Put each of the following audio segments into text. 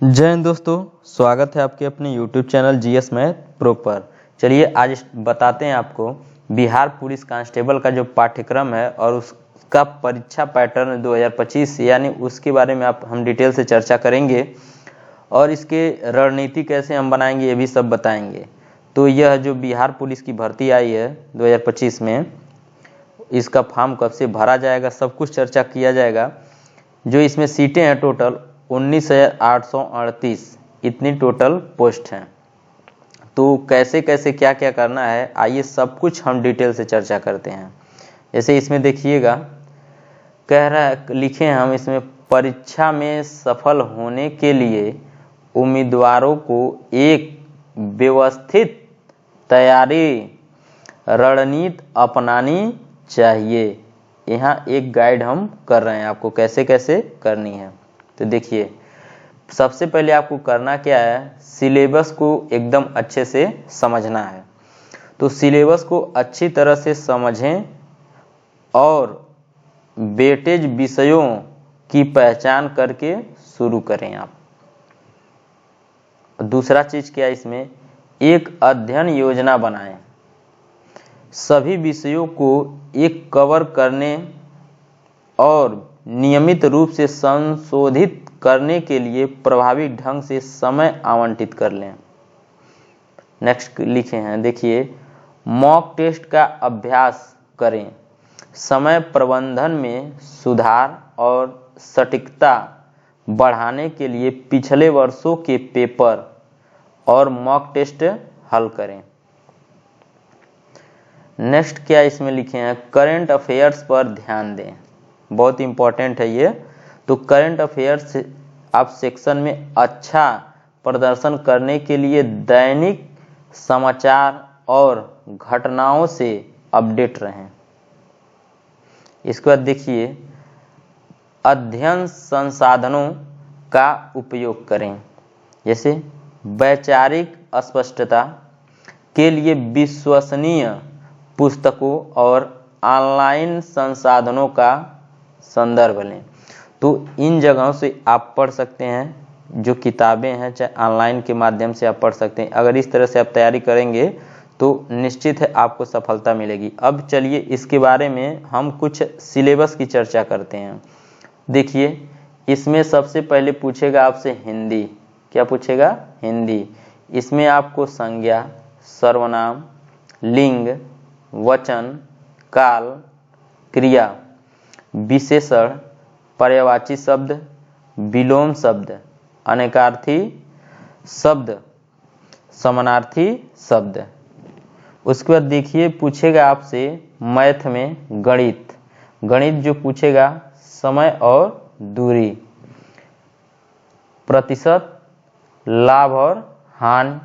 जय हिंद दोस्तों, स्वागत है आपके अपने YouTube channel GS math pro पर। चलिए आज बताते हैं आपको बिहार पुलिस कांस्टेबल का जो पाठ्यक्रम है और उसका परीक्षा पैटर्न 2025 यानी उसके बारे में हम डिटेल से चर्चा करेंगे और इसके रणनीति कैसे हम बनाएंगे ये भी सब बताएंगे। तो यह जो बिहार पुलिस की भर्ती आई है 2025 में, इसका फॉर्म कब से भरा जाएगा सब कुछ चर्चा किया जाएगा। जो इसमें सीटें हैं टोटल 19,838 इतनी टोटल पोस्ट हैं। तो कैसे कैसे क्या क्या करना है आइए सब कुछ हम डिटेल से चर्चा करते हैं। जैसे इसमें देखिएगा कह रहा है, लिखे हैं हम इसमें, परीक्षा में सफल होने के लिए उम्मीदवारों को एक व्यवस्थित तैयारी रणनीति अपनानी चाहिए। यहाँ एक गाइड हम कर रहे हैं आपको कैसे कैसे करनी है। तो देखिए सबसे पहले आपको करना क्या है, सिलेबस को एकदम अच्छे से समझना है। तो सिलेबस को अच्छी तरह से समझें और वेटेज विषयों की पहचान करके शुरू करें आप। दूसरा चीज क्या है, इसमें एक अध्ययन योजना बनाएं। सभी विषयों को एक कवर करने और नियमित रूप से संशोधित करने के लिए प्रभावी ढंग से समय आवंटित कर लें। नेक्स्ट लिखे हैं, देखिए मॉक टेस्ट का अभ्यास करें। समय प्रबंधन में सुधार और सटीकता बढ़ाने के लिए पिछले वर्षों के पेपर और मॉक टेस्ट हल करें। नेक्स्ट क्या इसमें लिखे हैं, करंट अफेयर्स पर ध्यान दें। बहुत इंपॉर्टेंट है ये। तो करंट अफेयर्स आप सेक्शन में अच्छा प्रदर्शन करने के लिए दैनिक समाचार और घटनाओं से अपडेट रहें। इसके बाद देखिए अध्ययन संसाधनों का उपयोग करें। जैसे वैचारिक स्पष्टता के लिए विश्वसनीय पुस्तकों और ऑनलाइन संसाधनों का संदर्भ लें। तो इन जगहों से आप पढ़ सकते हैं, जो किताबें हैं चाहे ऑनलाइन के माध्यम से आप पढ़ सकते हैं। अगर इस तरह से आप तैयारी करेंगे तो निश्चित है आपको सफलता मिलेगी। अब चलिए इसके बारे में हम कुछ सिलेबस की चर्चा करते हैं। देखिए इसमें सबसे पहले पूछेगा आपसे हिंदी। क्या पूछेगा? हिंदी। इसमें आपको संज्ञा, सर्वनाम, लिंग, वचन, काल, क्रिया, विशेषण, पर्यायवाची शब्द, विलोम शब्द, अनेकार्थी शब्द, समानार्थी शब्द। उसके बाद देखिए पूछेगा आपसे मैथ में गणित। गणित जो पूछेगा समय और दूरी, प्रतिशत, लाभ और हानि,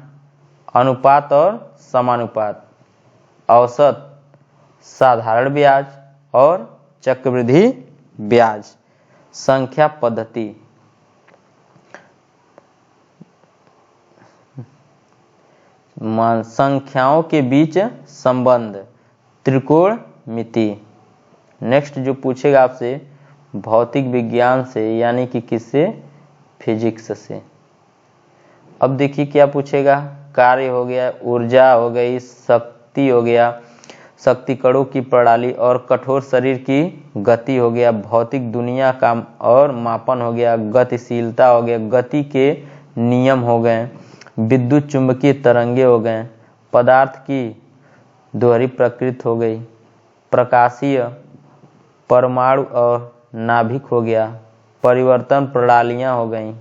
अनुपात और समानुपात, औसत, साधारण ब्याज और चक्रवृद्धि ब्याज, संख्या पद्धति, संख्याओं के बीच संबंध, त्रिकोणमिति। नेक्स्ट जो पूछेगा आपसे भौतिक विज्ञान से यानी कि किससे? फिजिक्स से। अब देखिए क्या पूछेगा, कार्य हो गया, ऊर्जा हो गई, शक्ति हो गया, शक्ति कणों की प्रणाली और कठोर शरीर की गति हो गया, भौतिक दुनिया का और मापन हो गया, गतिशीलता हो गया, गति के नियम हो गए, विद्युत चुंबकीय तरंगे हो गए, पदार्थ की दोहरी प्रकृति हो गई, प्रकाशीय, परमाणु और नाभिक हो गया, परिवर्तन प्रणालियां हो गई,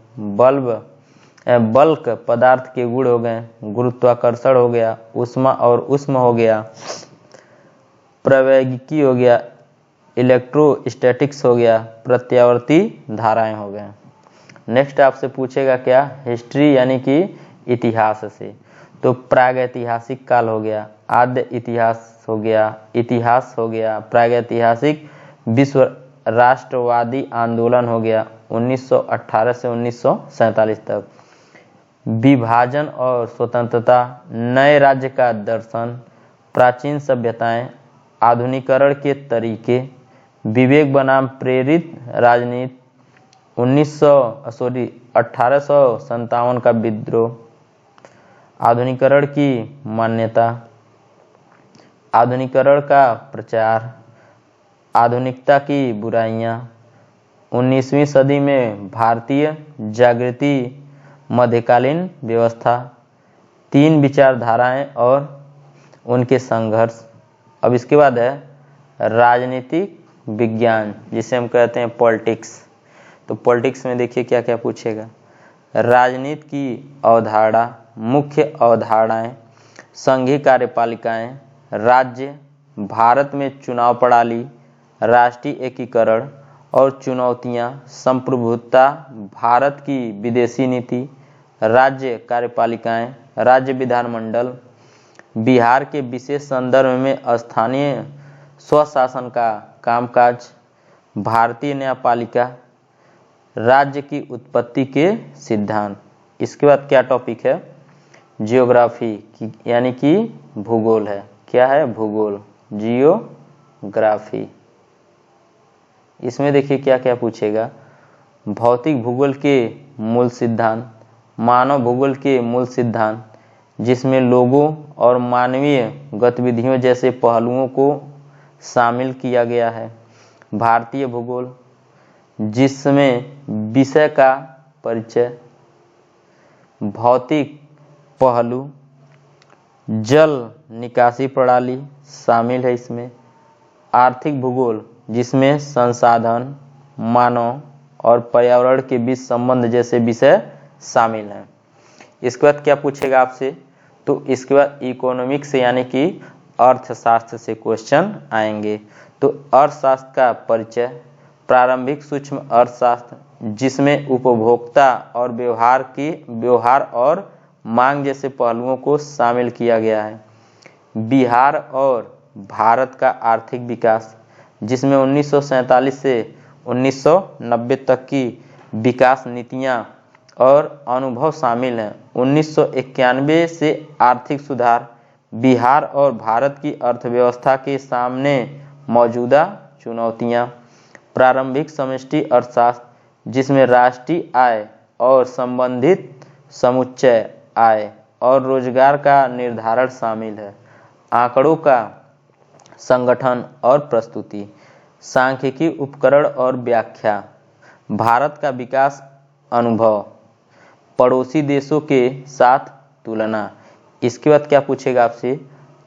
बल्क पदार्थ के गुण हो गए, गुरुत्वाकर्षण हो गया, ऊष्मा और उष्म हो गया, प्रवैगिकी हो गया, इलेक्ट्रोस्टैटिक्स हो गया, प्रत्यावर्ती धाराएं हो गए। नेक्स्ट आपसे पूछेगा क्या? हिस्ट्री यानी कि इतिहास से। तो प्रागैतिहासिक काल हो गया, आद्य इतिहास हो गया, इतिहास हो गया, प्रागैतिहासिक विश्व राष्ट्रवादी आंदोलन हो गया 1918 से 1947 तक, विभाजन और स्वतंत्रता, नए राज्य का दर्शन, प्राचीन सभ्यताएं, आधुनिकरण के तरीके, विवेक बनाम प्रेरित राजनीति, 1857 का विद्रोह, आधुनिकीकरण की मान्यता, आधुनिकीकरण का प्रचार, आधुनिकता की बुराइयां, 19वीं सदी में भारतीय जागृति, मध्यकालीन व्यवस्था, 3 विचारधाराएं और उनके संघर्ष। अब इसके बाद है राजनीतिक विज्ञान, जिसे हम कहते हैं पॉलिटिक्स। तो पॉलिटिक्स में देखिए क्या क्या पूछेगा। राजनीति की अवधारणा, मुख्य अवधारणाएं, संघीय कार्यपालिकाएं, राज्य, भारत में चुनाव प्रणाली, राष्ट्रीय एकीकरण और चुनौतियां, संप्रभुता, भारत की विदेशी नीति, राज्य कार्यपालिकाएं, राज्य विधानमंडल, बिहार के विशेष संदर्भ में स्थानीय स्वशासन का कामकाज, भारतीय न्यायपालिका, राज्य की उत्पत्ति के सिद्धांत। इसके बाद क्या टॉपिक है, जियोग्राफी यानी कि भूगोल है। क्या है, भूगोल, जियोग्राफी। इसमें देखिए क्या क्या पूछेगा। भौतिक भूगोल के मूल सिद्धांत, मानव भूगोल के मूल सिद्धांत, जिसमें लोगों और मानवीय गतिविधियों जैसे पहलुओं को शामिल किया गया है। भारतीय भूगोल, जिसमें विषय का परिचय, भौतिक पहलू, जल निकासी प्रणाली शामिल है इसमें। आर्थिक भूगोल, जिसमें संसाधन, मानव और पर्यावरण के बीच संबंध जैसे विषय शामिल हैं। इसके बाद क्या पूछेगा आपसे, तो इसके बाद इकोनॉमिक्स यानी कि अर्थशास्त्र से क्वेश्चन आएंगे। तो अर्थशास्त्र का परिचय, प्रारंभिक सूक्ष्म अर्थशास्त्र, जिसमें उपभोक्ता और व्यवहार और मांग जैसे पहलुओं को शामिल किया गया है। बिहार और भारत का आर्थिक विकास, जिसमें 1947 से 1990 तक की विकास नीतियां और अनुभव शामिल हैं। 1991 से आर्थिक सुधार, बिहार और भारत की अर्थव्यवस्था के सामने मौजूदा चुनौतियां। प्रारंभिक समष्टि अर्थशास्त्र, जिसमें राष्ट्रीय आय और संबंधित समुच्चय आय और रोजगार का निर्धारण शामिल है। आंकड़ों का संगठन और प्रस्तुति, सांख्यिकी उपकरण और व्याख्या, भारत का विकास अनुभव, पड़ोसी देशों के साथ तुलना। इसके बाद क्या पूछेगा आपसे,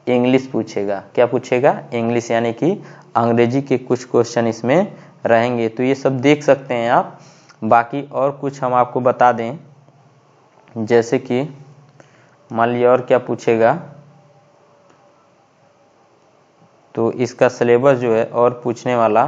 इंग्लिश पूछेगा। क्या पूछेगा, इंग्लिश यानी कि अंग्रेजी के कुछ क्वेश्चन इसमें रहेंगे। तो ये सब देख सकते हैं आप। बाकी और कुछ हम आपको बता दें, जैसे कि मान लीजिए और क्या पूछेगा, तो इसका सिलेबस जो है और पूछने वाला